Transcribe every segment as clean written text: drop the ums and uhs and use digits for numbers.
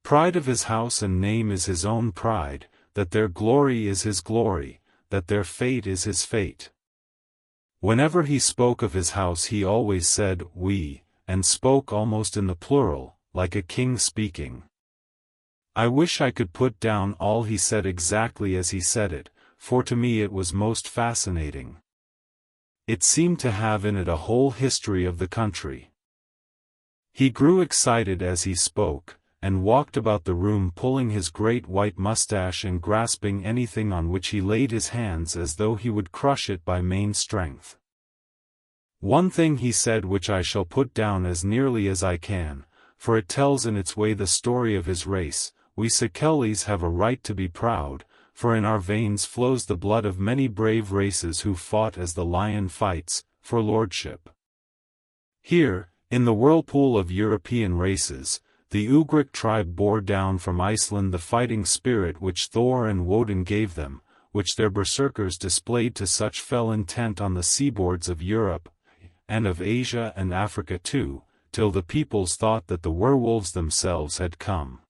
Pride of his house and name is his own pride, that their glory is his glory, that their fate is his fate. Whenever he spoke of his house he always said, we, and spoke almost in the plural, like a king speaking. I wish I could put down all he said exactly as he said it, for to me it was most fascinating. It seemed to have in it a whole history of the country. He grew excited as he spoke, and walked about the room pulling his great white mustache and grasping anything on which he laid his hands as though he would crush it by main strength. One thing he said which I shall put down as nearly as I can, for it tells in its way the story of his race. We Sekelys have a right to be proud, for in our veins flows the blood of many brave races who fought as the lion fights, for lordship. Here, in the whirlpool of European races, the Ugric tribe bore down from Iceland the fighting spirit which Thor and Woden gave them, which their berserkers displayed to such fell intent on the seaboards of Europe, and of Asia and Africa too, till the peoples thought that the werewolves themselves had come.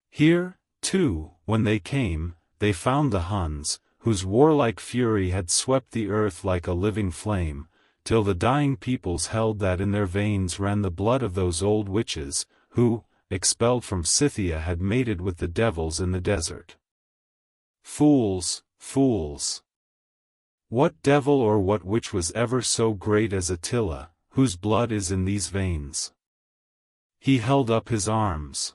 Here, too, when they came, they found the Huns, whose warlike fury had swept the earth like a living flame, till the dying peoples held that in their veins ran the blood of those old witches, who, expelled from Scythia had mated with the devils in the desert. Fools, fools! What devil or what witch was ever so great as Attila, whose blood is in these veins? He held up his arms.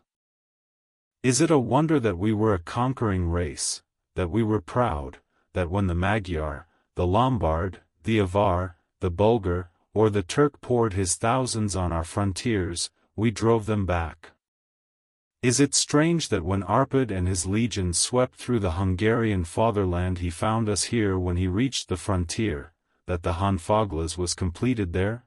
Is it a wonder that we were a conquering race, that we were proud, that when the Magyar, the Lombard, the Avar, the Bulgar, or the Turk poured his thousands on our frontiers, we drove them back? Is it strange that when Arpad and his legions swept through the Hungarian fatherland he found us here when he reached the frontier, that the Hanfoglas was completed there?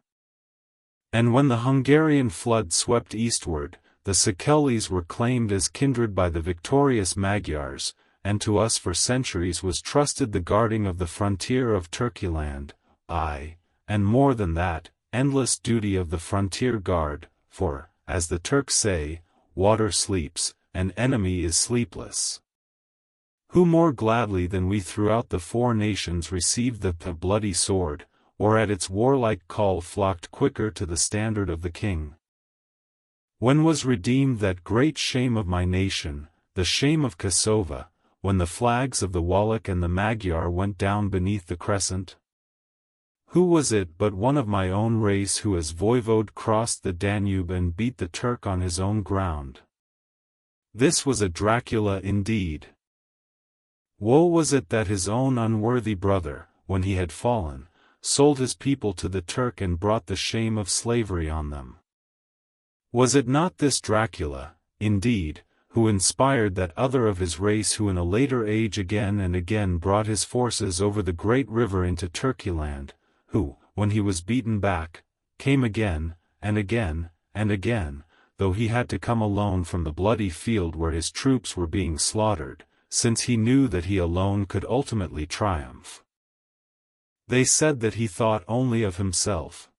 And when the Hungarian flood swept eastward, the Sekelys were claimed as kindred by the victorious Magyars, and to us for centuries was trusted the guarding of the frontier of Turkeyland, aye, and more than that, endless duty of the frontier guard, for, as the Turks say, water sleeps, and enemy is sleepless. Who more gladly than we throughout the four nations received the bloody sword, or at its warlike call flocked quicker to the standard of the king? When was redeemed that great shame of my nation, the shame of Kosovo, when the flags of the Wallach and the Magyar went down beneath the crescent? Who was it but one of my own race who as voivode crossed the Danube and beat the Turk on his own ground? This was a Dracula indeed. Woe was it that his own unworthy brother, when he had fallen, sold his people to the Turk and brought the shame of slavery on them. Was it not this Dracula, indeed, who inspired that other of his race who in a later age again and again brought his forces over the great river into Turkeyland, who, when he was beaten back, came again, and again, and again, though he had to come alone from the bloody field where his troops were being slaughtered, since he knew that he alone could ultimately triumph? They said that he thought only of himself.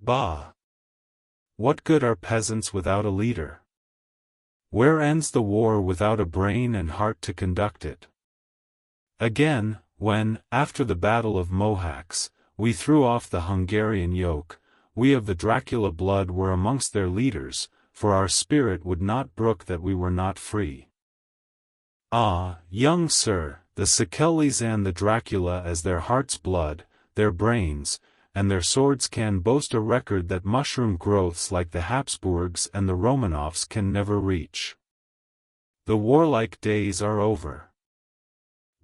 Bah! What good are peasants without a leader? Where ends the war without a brain and heart to conduct it? Again, when, after the Battle of Mohacs, we threw off the Hungarian yoke, we of the Dracula blood were amongst their leaders, for our spirit would not brook that we were not free. Ah, young sir, the Sekelys and the Dracula as their heart's blood, their brains, and their swords can boast a record that mushroom growths like the Habsburgs and the Romanovs can never reach. The warlike days are over.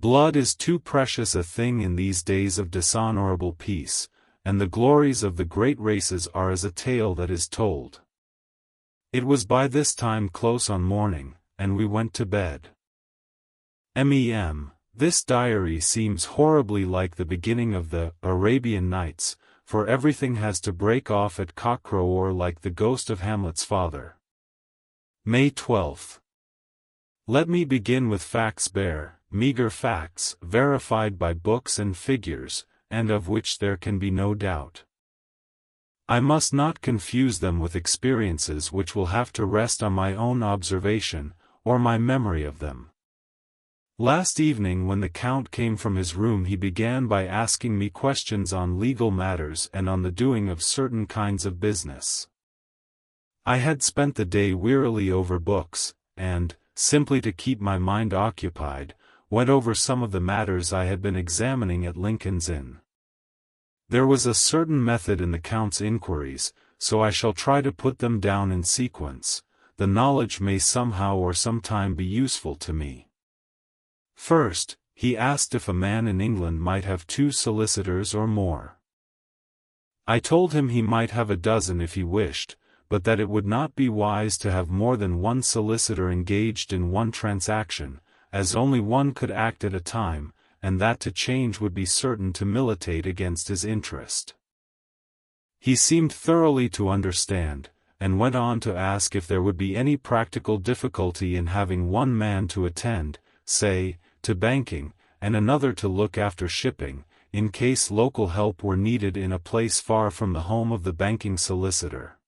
Blood is too precious a thing in these days of dishonorable peace, and the glories of the great races are as a tale that is told. It was by this time close on morning, and we went to bed. This diary seems horribly like the beginning of the Arabian Nights, for everything has to break off at cockcrow or like the ghost of Hamlet's father. May 12th. Let me begin with facts bare, meager facts, verified by books and figures, and of which there can be no doubt. I must not confuse them with experiences which will have to rest on my own observation, or my memory of them. Last evening when the Count came from his room he began by asking me questions on legal matters and on the doing of certain kinds of business. I had spent the day wearily over books, and, simply to keep my mind occupied, went over some of the matters I had been examining at Lincoln's Inn. There was a certain method in the Count's inquiries, so I shall try to put them down in sequence. The knowledge may somehow or sometime be useful to me. First, he asked if a man in England might have 2 solicitors or more. I told him he might have a dozen if he wished, but that it would not be wise to have more than 1 solicitor engaged in one transaction, as only one could act at a time, and that to change would be certain to militate against his interest. He seemed thoroughly to understand, and went on to ask if there would be any practical difficulty in having one man to attend, say, to banking, and another to look after shipping, in case local help were needed in a place far from the home of the banking solicitor.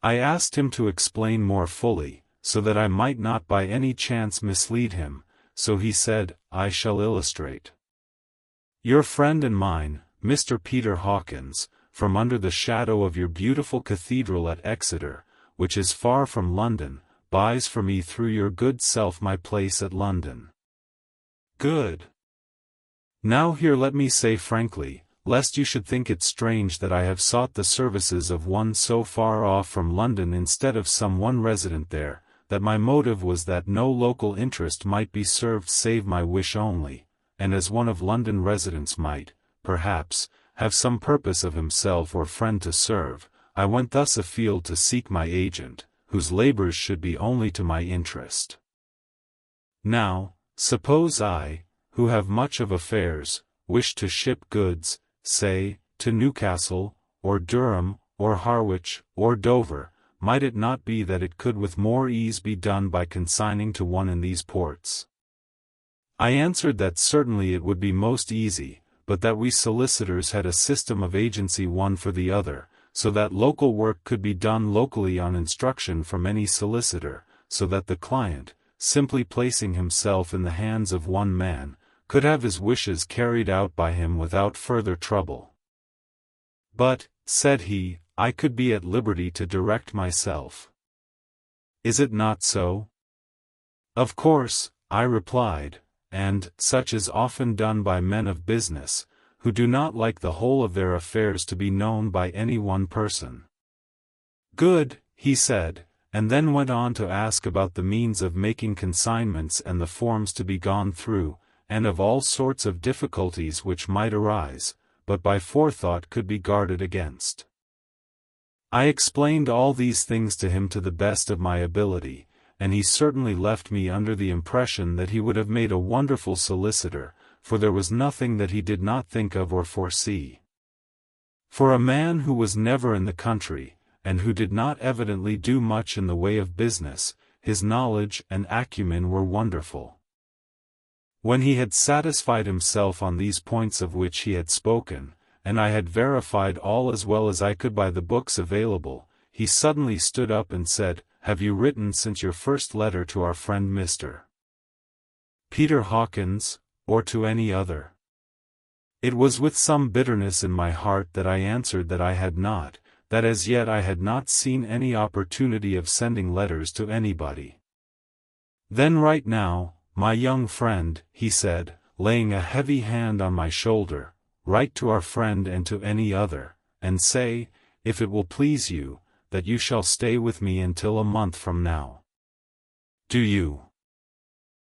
I asked him to explain more fully, so that I might not by any chance mislead him, so he said, I shall illustrate. Your friend and mine, Mr. Peter Hawkins, from under the shadow of your beautiful cathedral at Exeter, which is far from London, buys for me through your good self my place at London. Good. Now here let me say frankly, lest you should think it strange that I have sought the services of one so far off from London instead of some one resident there, that my motive was that no local interest might be served save my wish only, and as one of London residents might, perhaps, have some purpose of himself or friend to serve, I went thus afield to seek my agent, whose labors should be only to my interest. Now, suppose I, who have much of affairs, wish to ship goods, say, to Newcastle, or Durham, or Harwich, or Dover, might it not be that it could with more ease be done by consigning to one in these ports? I answered that certainly it would be most easy, but that we solicitors had a system of agency one for the other, so that local work could be done locally on instruction from any solicitor, so that the client, simply placing himself in the hands of one man, could have his wishes carried out by him without further trouble. But, said he, I could be at liberty to direct myself. Is it not so? Of course, I replied, and such is often done by men of business, who do not like the whole of their affairs to be known by any one person. Good, he said, and then went on to ask about the means of making consignments and the forms to be gone through, and of all sorts of difficulties which might arise, but by forethought could be guarded against. I explained all these things to him to the best of my ability, and he certainly left me under the impression that he would have made a wonderful solicitor, for there was nothing that he did not think of or foresee. For a man who was never in the country, and who did not evidently do much in the way of business, his knowledge and acumen were wonderful. When he had satisfied himself on these points of which he had spoken, and I had verified all as well as I could by the books available, he suddenly stood up and said, Have you written since your first letter to our friend Mr. Peter Hawkins, or to any other? It was with some bitterness in my heart that I answered that I had not, that as yet I had not seen any opportunity of sending letters to anybody. Then right now, my young friend, he said, laying a heavy hand on my shoulder, write to our friend and to any other, and say, if it will please you, that you shall stay with me until a month from now. Do you?